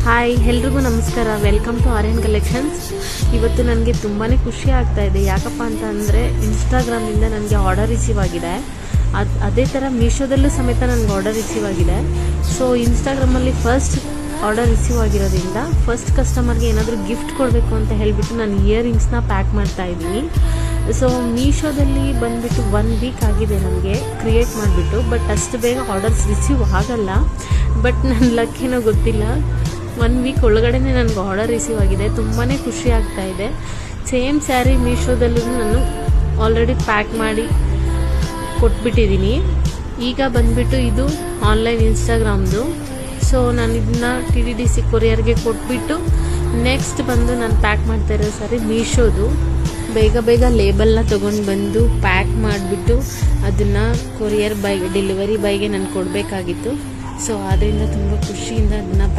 Hi ಎಲ್ರಿಗೂ ನಮಸ್ಕಾರ. Welcome to Aryan collections. ಇವತ್ತು ನನಗೆ ತುಂಬಾ ಖುಷಿ ಆಗ್ತಾ ಇದೆ. ಯಾಕಪ್ಪ ಅಂತ ಅಂದರೆ ಇನ್ಸ್ಟಾಗ್ರಾಮಿಂದ ನನಗೆ ಆರ್ಡರ್ ರಿಸೀವ್ ಆಗಿದೆ. ಅದೇ ಥರ ಮೀಶೋದಲ್ಲೂ ಸಮೇತ ನನಗೆ ಆರ್ಡರ್ ರಿಸೀವ್ ಆಗಿದೆ. ಸೊ ಇನ್ಸ್ಟಾಗ್ರಾಮಲ್ಲಿ ಫಸ್ಟ್ ಆರ್ಡರ್ ರಿಸೀವ್ ಆಗಿರೋದ್ರಿಂದ ಫಸ್ಟ್ ಕಸ್ಟಮರ್ಗೆ ಏನಾದರೂ ಗಿಫ್ಟ್ ಕೊಡಬೇಕು ಅಂತ ಹೇಳಿಬಿಟ್ಟು ನಾನು ಇಯರಿಂಗ್ಸ್ನ ಪ್ಯಾಕ್ ಮಾಡ್ತಾ ಇದ್ದೀನಿ. ಸೊ ಮೀಶೋದಲ್ಲಿ ಬಂದುಬಿಟ್ಟು 1 ವೀಕ್ ಆಗಿದೆ ನನಗೆ ಕ್ರಿಯೇಟ್ ಮಾಡಿಬಿಟ್ಟು. ಬಟ್ ಅಷ್ಟು ಬೇಗ ಆರ್ಡರ್ಸ್ ರಿಸೀವ್ ಆಗಲ್ಲ. ಬಟ್ ನನ್ನ ಲಕ್ಕೇನೋ ಗೊತ್ತಿಲ್ಲ, 1 ವೀಕ್ ಒಳಗಡೆ ನನಗೆ ಆರ್ಡರ್ ರಿಸೀವ್ ಆಗಿದೆ. ತುಂಬಾ ಖುಷಿ ಆಗ್ತಾ ಇದೆ. ಸೇಮ್ ಸ್ಯಾರಿ ಮೀಶೋದಲ್ಲೂ ನಾನು ಆಲ್ರೆಡಿ ಪ್ಯಾಕ್ ಮಾಡಿ ಕೊಟ್ಬಿಟ್ಟಿದ್ದೀನಿ. ಈಗ ಬಂದುಬಿಟ್ಟು ಇದು ಆನ್ಲೈನ್ ಇನ್ಸ್ಟಾಗ್ರಾಮ್ದು. ಸೊ ನಾನು ಇದನ್ನ TDDC ಕೊರಿಯರ್ಗೆ ಕೊಟ್ಬಿಟ್ಟು ನೆಕ್ಸ್ಟ್ ಬಂದು ನಾನು ಪ್ಯಾಕ್ ಮಾಡ್ತಾ ಇರೋ ಸ್ಯಾರಿ ಮೀಶೋದು. ಬೇಗ ಲೇಬಲ್ನ ತೊಗೊಂಡು ಬಂದು ಪ್ಯಾಕ್ ಮಾಡಿಬಿಟ್ಟು ಅದನ್ನು ಕೊರಿಯರ್ ಡೆಲಿವರಿ ಬಾಯ್ಗೆ ನಾನು ಕೊಡಬೇಕಾಗಿತ್ತು. ಸೊ ಆದ್ದರಿಂದ ತುಂಬ ಖುಷಿಯಿಂದ ಅದನ್ನು